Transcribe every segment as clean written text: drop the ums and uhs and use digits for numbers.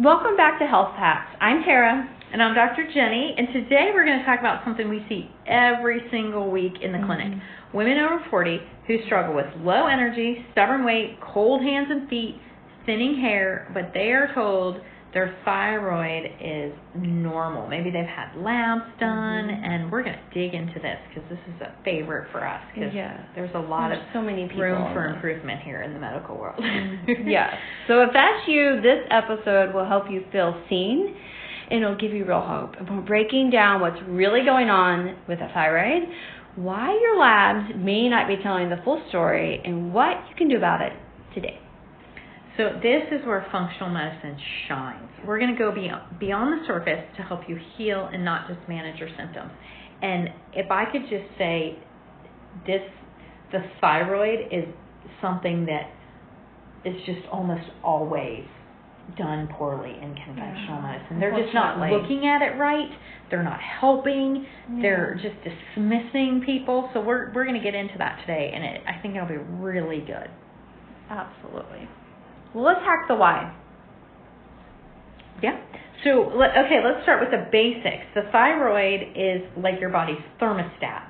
Welcome back to Health Hacks. I'm Tara. And I'm Dr. Jenny, and today we're going to talk about something we see every single week in the clinic. Women over 40 who struggle with low energy, stubborn weight, cold hands and feet, thinning hair, but they are told their thyroid is normal. Maybe they've had labs done, and we're going to dig into this because this is a favorite for us because there's a lot of so many people room for improvement here in the medical world. Yes. So if that's you, this episode will help you feel seen, and it'll give you real hope. And we're breaking down what's really going on with the thyroid, why your labs may not be telling the full story, and what you can do about it today. So this is where functional medicine shines. We're going to go beyond the surface to help you heal and not just manage your symptoms. And if I could just say the thyroid is something that is just almost always done poorly in conventional medicine. They're just not looking at it right. They're not helping. They're just dismissing people. So we're going to get into that today, and I think it'll be really good. Absolutely. Well, let's hack the why. Yeah. So, let's start with the basics. The thyroid is like your body's thermostat.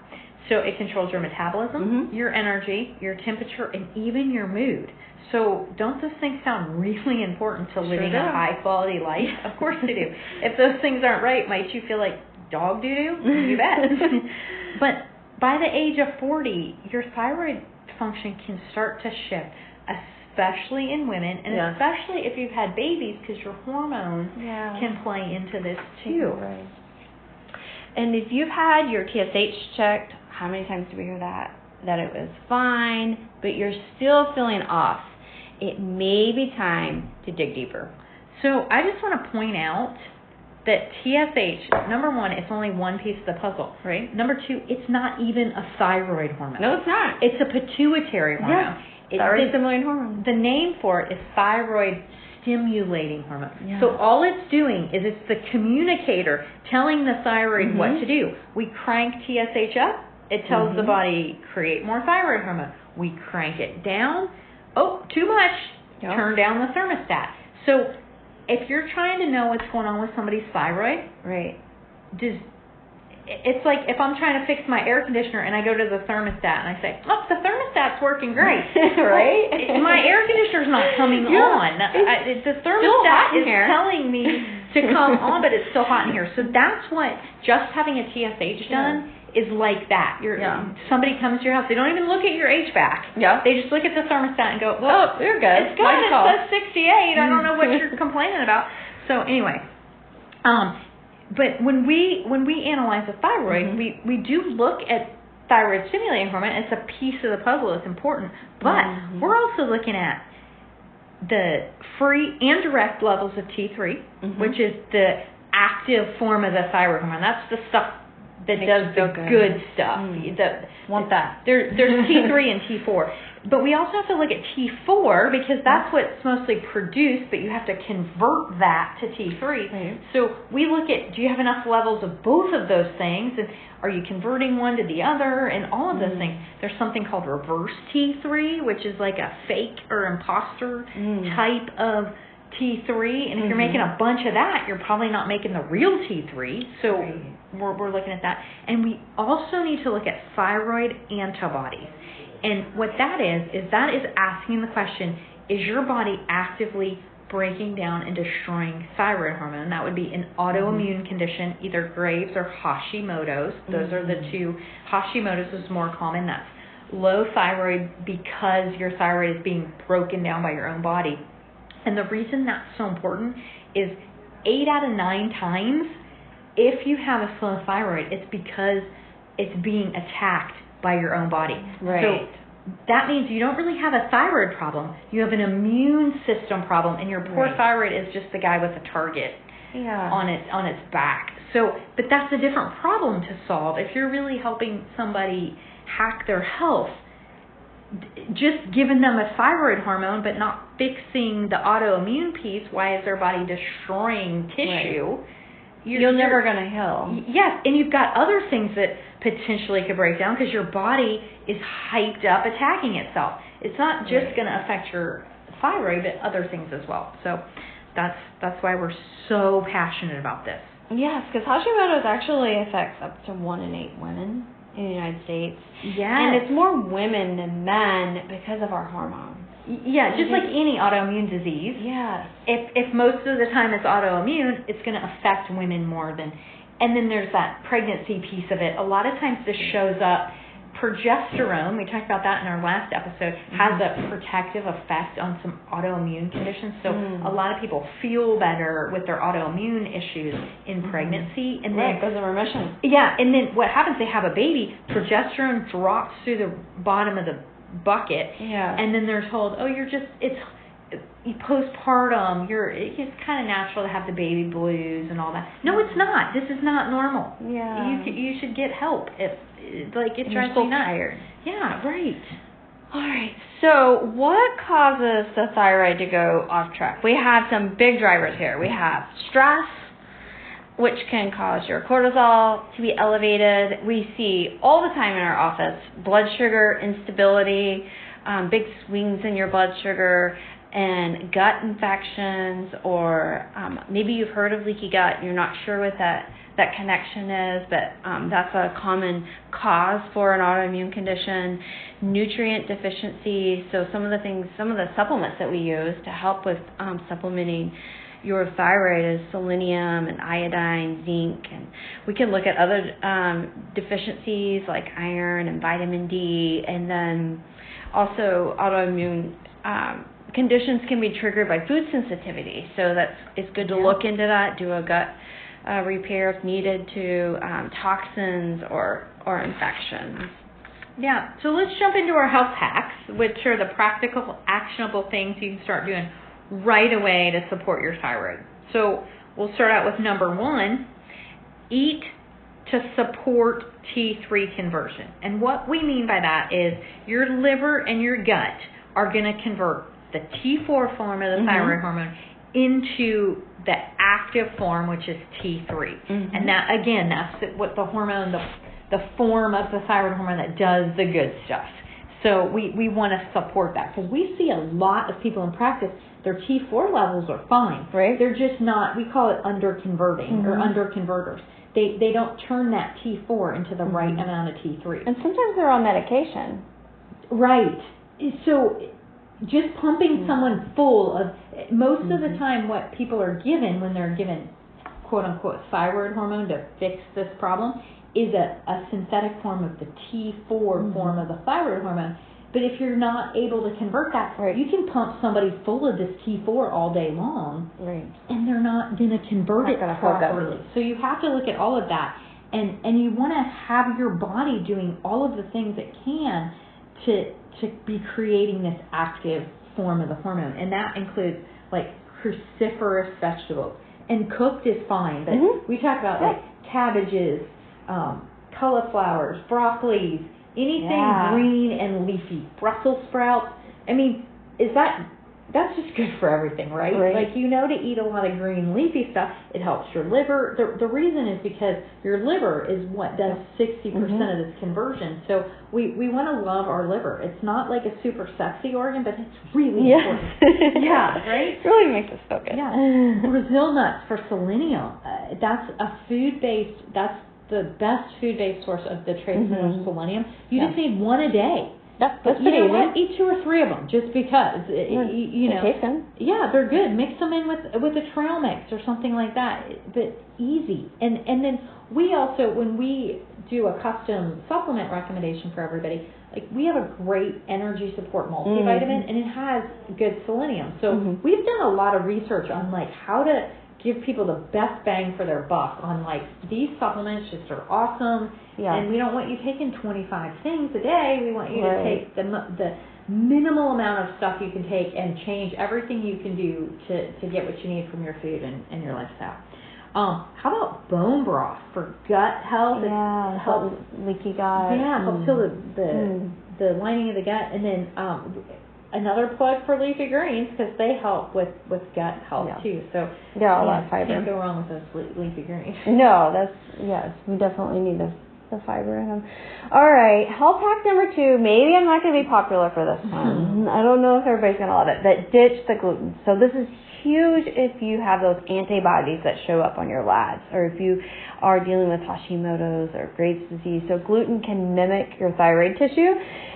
So it controls your metabolism, your energy, your temperature, and even your mood. So don't those things sound really important to living a high-quality life? Of course they do. If those things aren't right, might you feel like dog doo-doo? You bet. But by the age of 40, your thyroid function can start to shift, especially in women, and especially if you've had babies, because your hormones can play into this too. Right. And if you've had your TSH checked, how many times do we hear that? That it was fine, but you're still feeling off. It may be time to dig deeper. So I just want to point out that TSH, number one, it's only one piece of the puzzle. Right. Number two, it's not even a thyroid hormone. No, it's not. It's a pituitary hormone. Yeah. Thyroid-stimulating hormone. The name for it is thyroid-stimulating hormone. Yeah. So all it's doing is it's the communicator telling the thyroid what to do. We crank TSH up. It tells the body, create more thyroid hormone. We crank it down. Oh, too much. Yep. Turn down the thermostat. So if you're trying to know what's going on with somebody's thyroid, it's like if I'm trying to fix my air conditioner and I go to the thermostat and I say, oh, the thermostat's working great, right? My air conditioner's not coming on. The thermostat is telling me to come on, but it's still hot in here. So that's what just having a TSH done is like that. Somebody comes to your house, they don't even look at your HVAC. Yeah. They just look at the thermostat and go, well, you're good. It's good. It says 68. I don't know what you're complaining about. So anyway, but when we analyze the thyroid, we do look at thyroid stimulating hormone. It's a piece of the puzzle. It's important. But we're also looking at the free and direct levels of T3, which is the active form of the thyroid hormone. That's the stuff that does the good stuff. Want that. There's T3 and T4. But we also have to look at T4 because that's what's mostly produced, but you have to convert that to T3. Right. So we look at, do you have enough levels of both of those things, and are you converting one to the other, and all of those things. There's something called reverse T3, which is like a fake or imposter type of T3, and if you're making a bunch of that, you're probably not making the real T3. So we're looking at that. And we also need to look at thyroid antibodies. And what that is asking the question, is your body actively breaking down and destroying thyroid hormone? That would be an autoimmune condition, either Graves or Hashimoto's. Those are the two. Hashimoto's is more common. That's low thyroid because your thyroid is being broken down by your own body. And the reason that's so important is 8 out of 9 times, if you have a slow thyroid, it's because it's being attacked by your own body. Right. So that means you don't really have a thyroid problem. You have an immune system problem, and your poor thyroid is just the guy with a target on its back. So, but that's a different problem to solve. If you're really helping somebody hack their health, just giving them a thyroid hormone but not fixing the autoimmune piece, why is their body destroying tissue? You're never going to heal. Yes, and you've got other things that potentially could break down because your body is hyped up attacking itself. It's not just going to affect your thyroid, but other things as well. So That's why we're so passionate about this. Yes, because Hashimoto's actually affects up to 1 in 8 women in the United States. Yes. And it's more women than men because of our hormones. Yeah, just like any autoimmune disease. Yes. If most of the time it's autoimmune, it's going to affect women more than. And then there's that pregnancy piece of it. A lot of times this shows up. Progesterone, we talked about that in our last episode, has a protective effect on some autoimmune conditions. So a lot of people feel better with their autoimmune issues in pregnancy. And Right, then goes in remission. Yeah, and then what happens, they have a baby, progesterone drops through the bottom of the bucket, and then they're told, oh, it's postpartum, it's kind of natural to have the baby blues and all that. No, it's not. This is not normal. Yeah. You should get help if it drives so you nuts. tired. Yeah, right. All right. So what causes the thyroid to go off track? We have some big drivers here. We have stress, which can cause your cortisol to be elevated. We see all the time in our office blood sugar instability, big swings in your blood sugar, and gut infections, or maybe you've heard of leaky gut and you're not sure what that connection is, but that's a common cause for an autoimmune condition. Nutrient deficiency, so some of the supplements that we use to help with supplementing your thyroid is selenium and iodine, zinc, and we can look at other deficiencies like iron and vitamin D, and then also autoimmune conditions can be triggered by food sensitivity. So it's good to look into that, do a gut repair if needed to toxins or infections. Yeah, so let's jump into our health hacks, which are the practical, actionable things you can start doing right away to support your thyroid. So we'll start out with number 1, eat to support T3 conversion. And what we mean by that is your liver and your gut are going to convert the T4 form of the thyroid hormone into the active form, which is T3. And that, again, that's what the hormone, the form of the thyroid hormone that does the good stuff. So we want to support that, because we see a lot of people in practice, their T4 levels are fine. Right. They're just not, we call it under-converting or under-converters. They don't turn that T4 into the right amount of T3. And sometimes they're on medication. Right. So just pumping someone full of, most of the time what people are given when they're given quote-unquote thyroid hormone to fix this problem is a synthetic form of the T4 form of the thyroid hormone. But if you're not able to convert that, you can pump somebody full of this T4 all day long, and they're not going to convert it properly. So you have to look at all of that, and you want to have your body doing all of the things it can to be creating this active form of the hormone, and that includes like cruciferous vegetables. And cooked is fine, but we talk about like cabbages, cauliflowers, broccolis, anything green and leafy, Brussels sprouts. I mean, that's just good for everything, right? Like, to eat a lot of green leafy stuff, it helps your liver. The reason is because your liver is what does 60% of this conversion. So we want to love our liver. It's not like a super sexy organ, but it's really important. Right? It really makes us feel good. Brazil nuts for selenium. That's a food-based, that's the best food-based source of the trace mineral selenium. You just need 1 a day. That's but you know what? Eat 2 or 3 of them, just because. You know. Taste them. Yeah, they're good. Mix them in with a trail mix or something like that. But easy. And then we also, when we do a custom supplement recommendation for everybody, like we have a great energy support multivitamin, and it has good selenium. So we've done a lot of research on like how to give people the best bang for their buck on like these supplements just are awesome, and we don't want you taking 25 things a day. We want you to take the minimal amount of stuff you can take and change everything you can do to get what you need from your food and your lifestyle. How about bone broth for gut health? Yeah, it helps leaky gut. Yeah, helps heal the lining of the gut, and then another plug for leafy greens, because they help with gut health too. So a lot of fiber. Can't go wrong with those leafy greens. No, we definitely need the fiber in them. All right, health hack number 2. Maybe I'm not going to be popular for this one. I don't know if everybody's going to love it, but ditch the gluten. So this is huge if you have those antibodies that show up on your labs, or if you are dealing with Hashimoto's or Graves' disease. So gluten can mimic your thyroid tissue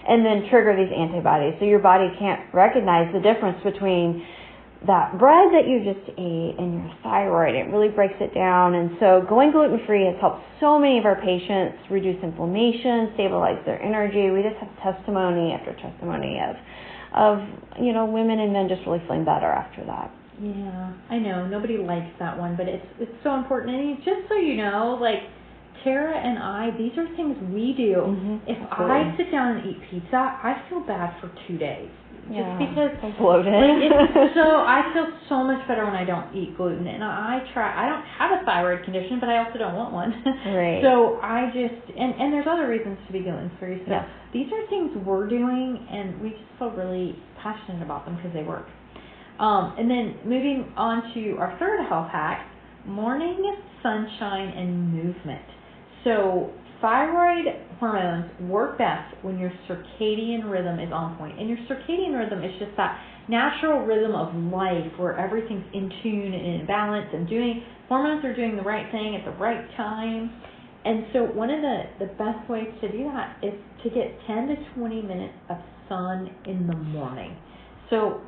and then trigger these antibodies. So your body can't recognize the difference between that bread that you just ate and your thyroid. It really breaks it down. And so going gluten-free has helped so many of our patients reduce inflammation, stabilize their energy. We just have testimony after testimony of women and men just really feeling better after that. Yeah, I know. Nobody likes that one, but it's so important. And just so you know, like, Tara and I, these are things we do. If Absolutely. I sit down and eat pizza, I feel bad for 2 days. Just because bloated. I feel so much better when I don't eat gluten, and I don't have a thyroid condition, but I also don't want one. Right. So I just and there's other reasons to be gluten free. So yes. These are things we're doing, and we just feel really passionate about them because they work. And then moving on to our third health hack: morning sunshine and movement. So thyroid hormones work best when your circadian rhythm is on point. And your circadian rhythm is just that natural rhythm of life where everything's in tune and in balance and hormones are doing the right thing at the right time. And so one of the best ways to do that is to get 10 to 20 minutes of sun in the morning. So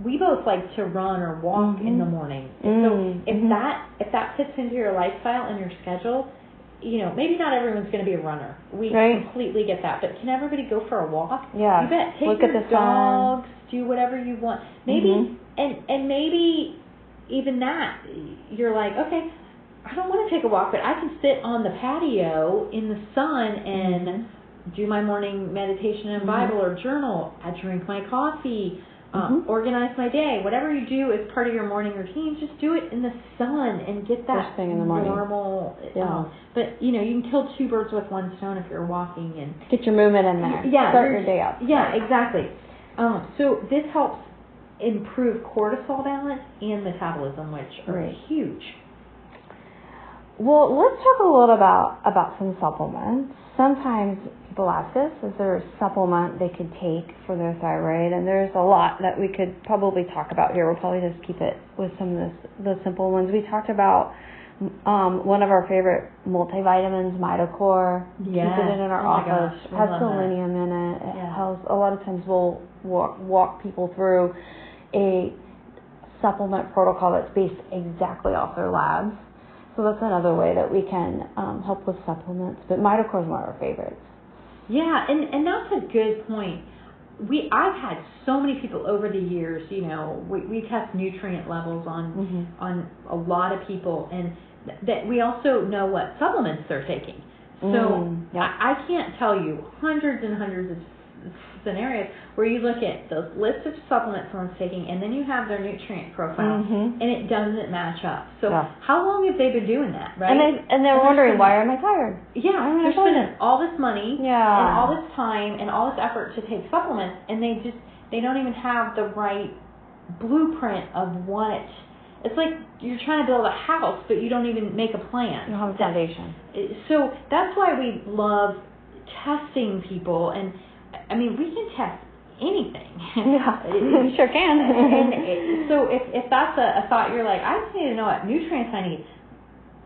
we both like to run or walk in the morning. So if that fits into your lifestyle and your schedule, maybe not everyone's going to be a runner. We completely get that. But can everybody go for a walk? Yeah. You bet. Take Look your at the dogs, sun. do whatever you want. Maybe, and maybe even that, you're like, okay, I don't want to take a walk, but I can sit on the patio in the sun and do my morning meditation and Bible or journal. I drink my coffee. Organize my day. Whatever you do as part of your morning routine, just do it in the sun and get that first thing in the morning. Normal. But you can kill 2 birds with 1 stone if you're walking and get your movement in there. Yeah, start your day out. Yeah, exactly. So this helps improve cortisol balance and metabolism, which are huge. Well, let's talk a little about some supplements. Sometimes people ask us, is there a supplement they could take for their thyroid? And there's a lot that we could probably talk about here. We'll probably just keep it with some of the simple ones. We talked about one of our favorite multivitamins, Mitocor. Yeah. Keep it in our office. It has selenium in it. It has, a lot of times we'll walk people through a supplement protocol that's based exactly off their labs. So that's another way that we can help with supplements. But Mitocor is one of our favorites. Yeah, and that's a good point. I've had so many people over the years. We test nutrient levels on a lot of people, and that we also know what supplements they're taking. So I can't tell you hundreds and hundreds of scenarios where you look at those lists of supplements someone's taking, and then you have their nutrient profile, and it doesn't match up. So how long have they been doing that, right? And they're wondering, why am I tired? Yeah, they're spending all this money and all this time and all this effort to take supplements, and they don't even have the right blueprint of what. It's like you're trying to build a house, but you don't even make a plan. You don't have a foundation. So that's why we love testing people, and we can test anything. Yeah, you sure can. And so if that's a thought, you're like, I just need to know what nutrients I need.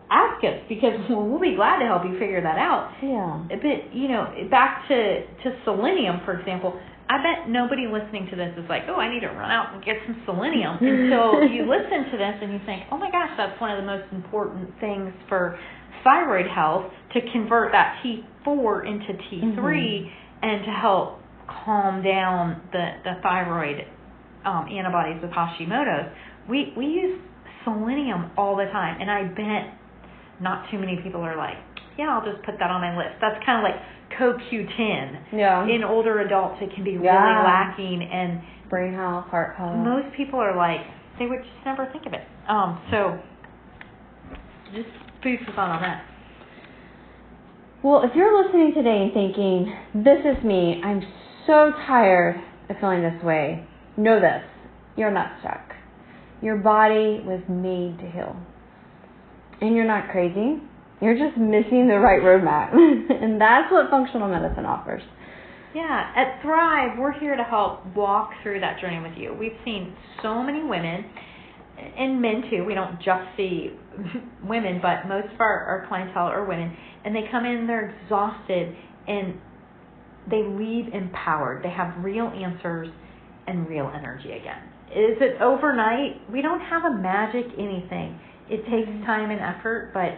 Ask us, because we'll be glad to help you figure that out. Yeah. But, back to selenium, for example, I bet nobody listening to this is like, oh, I need to run out and get some selenium. Until you listen to this and you think, oh my gosh, that's one of the most important things for thyroid health, to convert that T4 into T3 and to help calm down the thyroid antibodies with Hashimoto's. We use selenium all the time, and I bet not too many people are like, yeah, I'll just put that on my list. That's kind of like CoQ10. Yeah. In older adults, it can be really lacking, and brain health, heart health. Most people are like, they would just never think of it. So just food for thought on that. Well, if you're listening today and thinking, this is me, I'm so tired of feeling this way, know this, you're not stuck. Your body was made to heal. And you're not crazy. You're just missing the right roadmap. And that's what functional medicine offers. Yeah, at Thrive, we're here to help walk through that journey with you. We've seen so many women, and men too. We don't just see women, but most of our clientele are women. And they come in, they're exhausted, and they leave empowered. They have real answers and real energy again. Is it overnight? We don't have a magic anything. It takes time and effort, but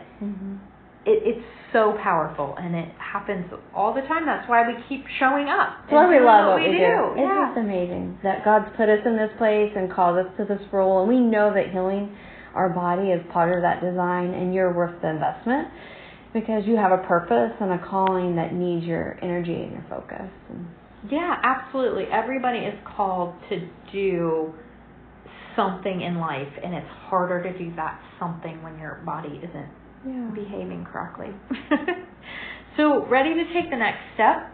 it's so powerful, and it happens all the time. That's why we keep showing up. That's why we love what we do. Yeah. It's just amazing that God's put us in this place and called us to this role, and we know that healing our body is part of that design, and you're worth the investment because you have a purpose and a calling that needs your energy and your focus. Yeah, absolutely. Everybody is called to do something in life, and it's harder to do that something when your body isn't behaving correctly. So, ready to take the next step?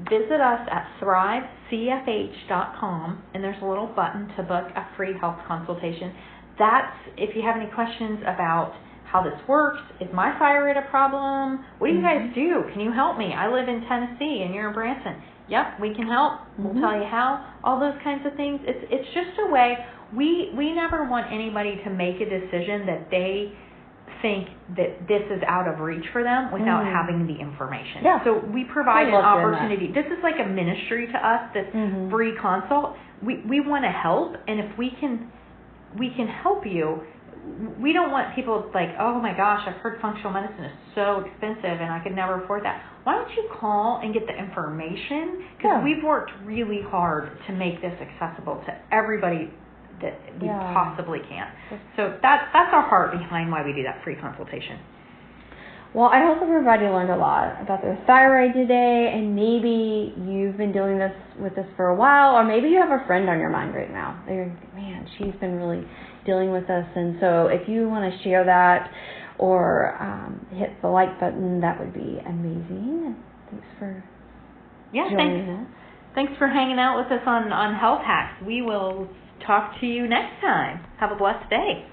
Visit us at thrivecfh.com, and there's a little button to book a free health consultation. That's if you have any questions about how this works. Is my thyroid a problem? What do you guys do? Can you help me? I live in Tennessee and you're in Branson. Yep, we can help. We'll tell you how. All those kinds of things. It's just a way. We never want anybody to make a decision that they think that this is out of reach for them without having the information. Yeah. So we provide an opportunity. This is like a ministry to us, this free consult. We want to help, and if we can help you. We don't want people like, oh my gosh, I've heard functional medicine is so expensive and I could never afford that. Why don't you call and get the information? Because we've worked really hard to make this accessible to everybody that we possibly can. So that's our heart behind why we do that free consultation. Well, I hope everybody learned a lot about their thyroid today, and maybe you've been dealing with this for a while, or maybe you have a friend on your mind right now. They're, man, she's been really dealing with us, and so if you want to share that or hit the like button, that would be amazing. Thanks for joining us. Thanks for hanging out with us on Health Hacks. We will talk to you next time. Have a blessed day.